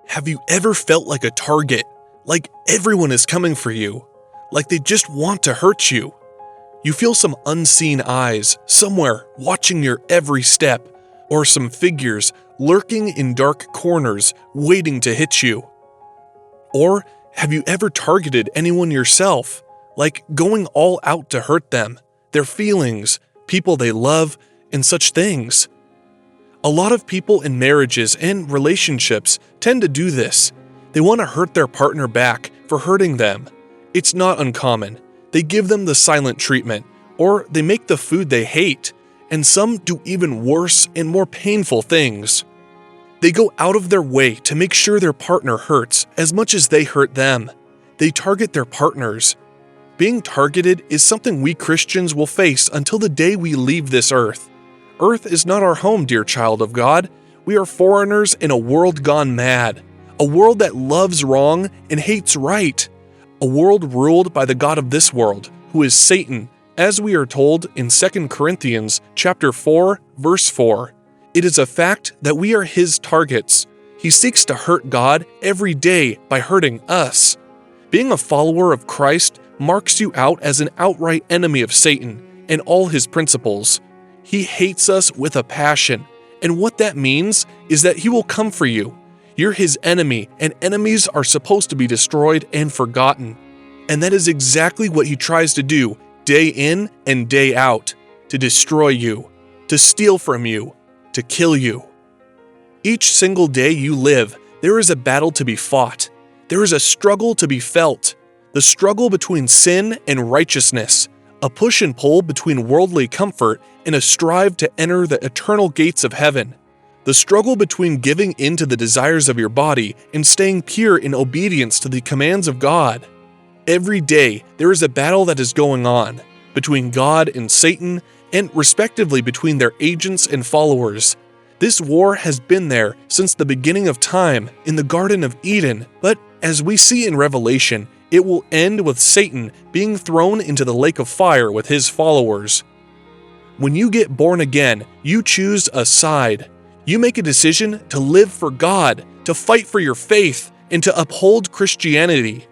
Have you ever felt like a target? Like everyone is coming for you? Like they just want to hurt you? You feel some unseen eyes somewhere watching your every step, or some figures lurking in dark corners waiting to hit you? Or have you ever targeted anyone yourself, like going all out to hurt them, their feelings, people they love, and such things? A lot of people in marriages and relationships tend to do this. They want to hurt their partner back for hurting them. It's not uncommon. They give them the silent treatment, or they make the food they hate, and some do even worse and more painful things. They go out of their way to make sure their partner hurts as much as they hurt them. They target their partners. Being targeted is something we Christians will face until the day we leave this earth. Earth is not our home, dear child of God. We are foreigners in a world gone mad, a world that loves wrong and hates right, a world ruled by the god of this world, who is Satan, as we are told in 2 Corinthians chapter 4, verse 4. It is a fact that we are his targets. He seeks to hurt God every day by hurting us. Being a follower of Christ marks you out as an outright enemy of Satan and all his principles. He hates us with a passion, and what that means is that he will come for you. You're his enemy, and enemies are supposed to be destroyed and forgotten. And that is exactly what he tries to do day in and day out, to destroy you, to steal from you, to kill you. Each single day you live, there is a battle to be fought. There is a struggle to be felt, the struggle between sin and righteousness, a push and pull between worldly comfort and a strive to enter the eternal gates of heaven. The struggle between giving in to the desires of your body and staying pure in obedience to the commands of God. Every day, there is a battle that is going on between God and Satan, and respectively between their agents and followers. This war has been there since the beginning of time in the Garden of Eden, but as we see in Revelation, it will end with Satan being thrown into the lake of fire with his followers. When you get born again, you choose a side. You make a decision to live for God, to fight for your faith, and to uphold Christianity.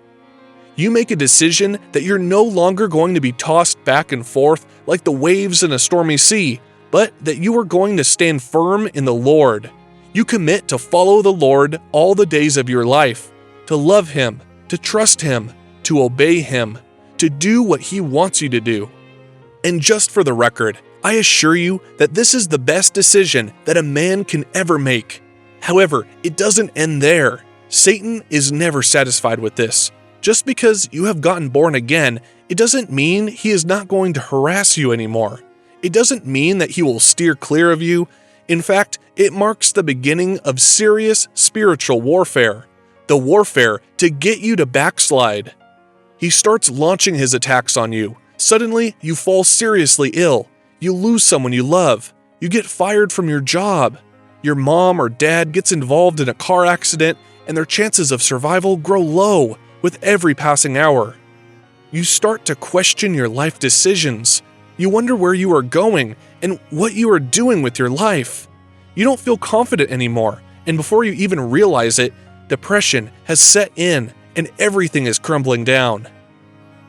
You make a decision that you're no longer going to be tossed back and forth like the waves in a stormy sea, but that you are going to stand firm in the Lord. You commit to follow the Lord all the days of your life, to love him, to trust him, to obey him, to do what he wants you to do. And just for the record, I assure you that this is the best decision that a man can ever make. However, it doesn't end there. Satan is never satisfied with this. Just because you have gotten born again, it doesn't mean he is not going to harass you anymore. It doesn't mean that he will steer clear of you. In fact, it marks the beginning of serious spiritual warfare. The warfare to get you to backslide. He starts launching his attacks on you. Suddenly, you fall seriously ill. You lose someone you love. You get fired from your job. Your mom or dad gets involved in a car accident, and their chances of survival grow low with every passing hour. You start to question your life decisions. You wonder where you are going and what you are doing with your life. You don't feel confident anymore, and before you even realize it, depression has set in and everything is crumbling down.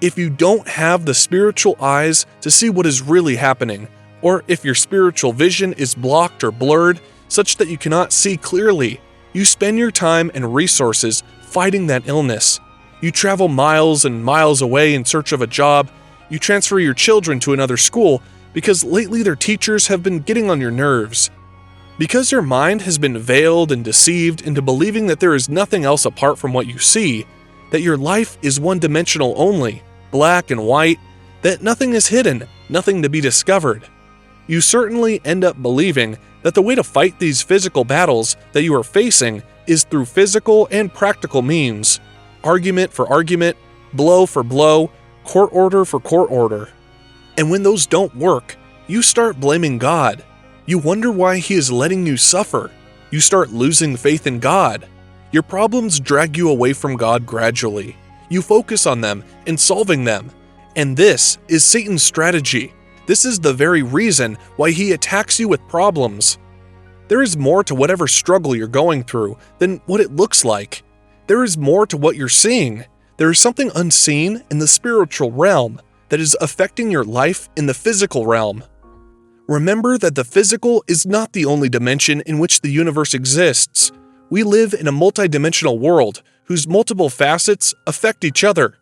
If you don't have the spiritual eyes to see what is really happening, or if your spiritual vision is blocked or blurred such that you cannot see clearly, you spend your time and resources fighting that illness. You travel miles and miles away in search of a job. You transfer your children to another school because lately their teachers have been getting on your nerves. Because your mind has been veiled and deceived into believing that there is nothing else apart from what you see, that your life is one-dimensional only, black and white, that nothing is hidden, nothing to be discovered. You certainly end up believing that the way to fight these physical battles that you are facing is through physical and practical means. Argument for argument, blow for blow, court order for court order. And when those don't work, you start blaming God. You wonder why he is letting you suffer. You start losing faith in God. Your problems drag you away from God gradually. You focus on them and solving them. And this is Satan's strategy. This is the very reason why he attacks you with problems. There is more to whatever struggle you're going through than what it looks like. There is more to what you're seeing. There is something unseen in the spiritual realm that is affecting your life in the physical realm. Remember that the physical is not the only dimension in which the universe exists. We live in a multidimensional world whose multiple facets affect each other.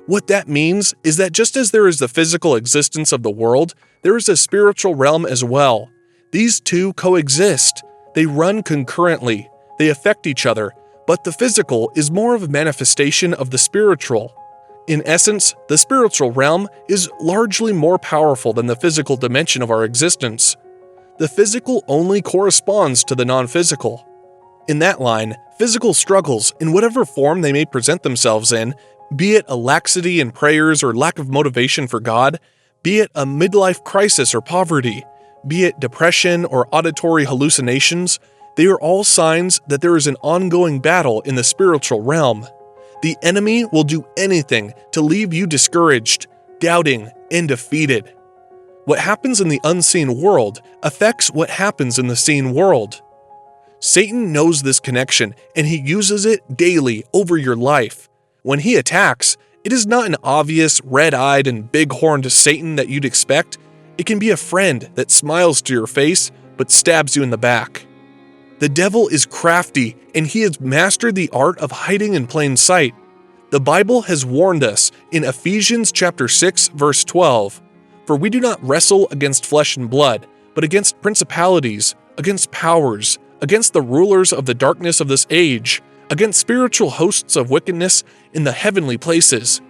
What that means is that just as there is the physical existence of the world, there is a spiritual realm as well. These two coexist. They run concurrently. They affect each other, but the physical is more of a manifestation of the spiritual. In essence, the spiritual realm is largely more powerful than the physical dimension of our existence. The physical only corresponds to the non-physical. In that line, physical struggles, in whatever form they may present themselves in, be it a laxity in prayers or lack of motivation for God, be it a midlife crisis or poverty, be it depression or auditory hallucinations, they are all signs that there is an ongoing battle in the spiritual realm. The enemy will do anything to leave you discouraged, doubting, and defeated. What happens in the unseen world affects what happens in the seen world. Satan knows this connection, and he uses it daily over your life. When he attacks, it is not an obvious, red-eyed, and big-horned Satan that you'd expect. It can be a friend that smiles to your face, but stabs you in the back. The devil is crafty, and he has mastered the art of hiding in plain sight. The Bible has warned us in Ephesians chapter 6, verse 12, "For we do not wrestle against flesh and blood, but against principalities, against powers, against the rulers of the darkness of this age, against spiritual hosts of wickedness in the heavenly places."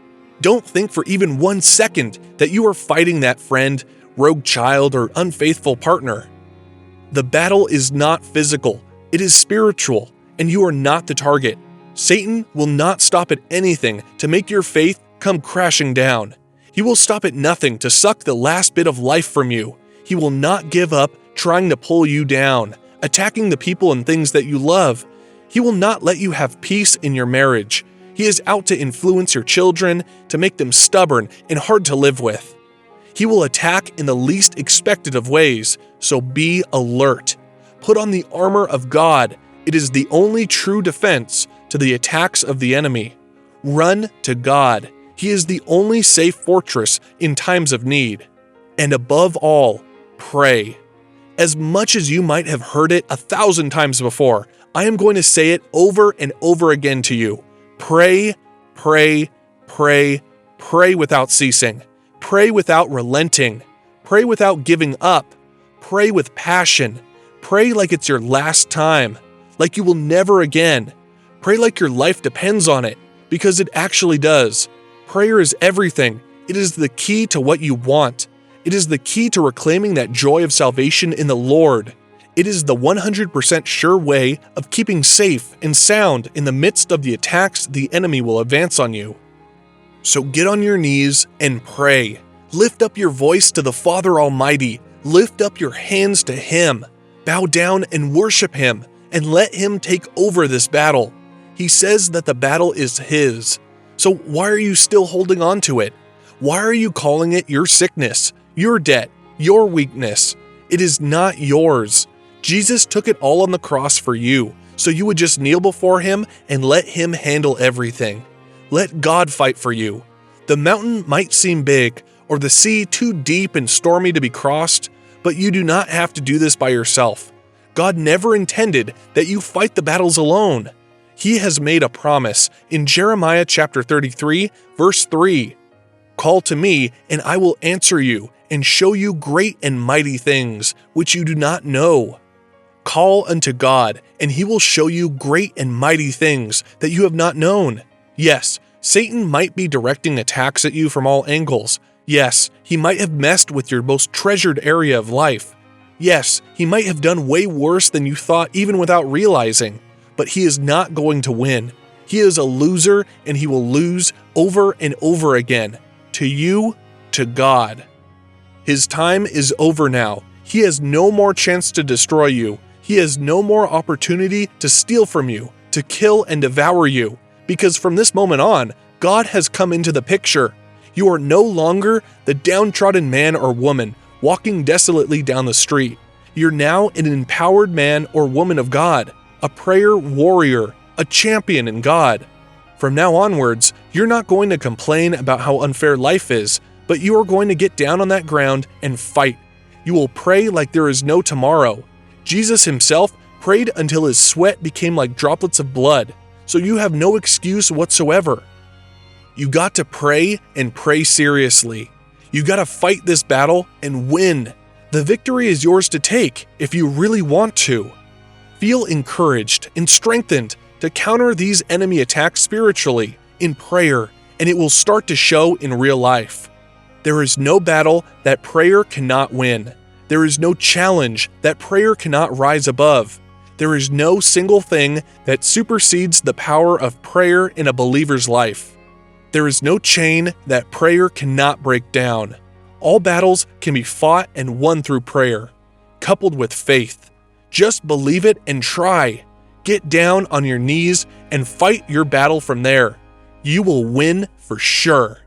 Don't think for even 1 second that you are fighting that friend, rogue child, or unfaithful partner. The battle is not physical, it is spiritual, and you are not the target. Satan will not stop at anything to make your faith come crashing down. He will stop at nothing to suck the last bit of life from you. He will not give up trying to pull you down, attacking the people and things that you love. He will not let you have peace in your marriage. He is out to influence your children, to make them stubborn and hard to live with. He will attack in the least expected of ways, so be alert. Put on the armor of God. It is the only true defense to the attacks of the enemy. Run to God. He is the only safe fortress in times of need. And above all, pray. As much as you might have heard it 1,000 times before, I am going to say it over and over again to you. Pray, pray, pray, pray without ceasing. Pray without relenting. Pray without giving up. Pray with passion. Pray like it's your last time, like you will never again. Pray like your life depends on it, because it actually does. Prayer is everything. It is the key to what you want. It is the key to reclaiming that joy of salvation in the Lord. It is the 100% sure way of keeping safe and sound in the midst of the attacks the enemy will advance on you. So get on your knees and pray. Lift up your voice to the Father Almighty. Lift up your hands to Him. Bow down and worship Him, and let Him take over this battle. He says that the battle is His. So why are you still holding on to it? Why are you calling it your sickness, your debt, your weakness? It is not yours. Jesus took it all on the cross for you, so you would just kneel before Him and let Him handle everything. Let God fight for you. The mountain might seem big, or the sea too deep and stormy to be crossed, but you do not have to do this by yourself. God never intended that you fight the battles alone. He has made a promise in Jeremiah chapter 33, verse 3. "Call to me, and I will answer you, and show you great and mighty things, which you do not know." Call unto God, and He will show you great and mighty things that you have not known. Yes, Satan might be directing attacks at you from all angles. Yes, he might have messed with your most treasured area of life. Yes, he might have done way worse than you thought even without realizing. But he is not going to win. He is a loser, and he will lose over and over again. To you, to God. His time is over now. He has no more chance to destroy you. He has no more opportunity to steal from you, to kill and devour you. Because from this moment on, God has come into the picture. You are no longer the downtrodden man or woman walking desolately down the street. You're now an empowered man or woman of God, a prayer warrior, a champion in God. From now onwards, you're not going to complain about how unfair life is, but you are going to get down on that ground and fight. You will pray like there is no tomorrow. Jesus himself prayed until his sweat became like droplets of blood, so you have no excuse whatsoever. You got to pray and pray seriously. You got to fight this battle and win. The victory is yours to take if you really want to. Feel encouraged and strengthened to counter these enemy attacks spiritually, in prayer, and it will start to show in real life. There is no battle that prayer cannot win. There is no challenge that prayer cannot rise above. There is no single thing that supersedes the power of prayer in a believer's life. There is no chain that prayer cannot break down. All battles can be fought and won through prayer, coupled with faith. Just believe it and try. Get down on your knees and fight your battle from there. You will win for sure.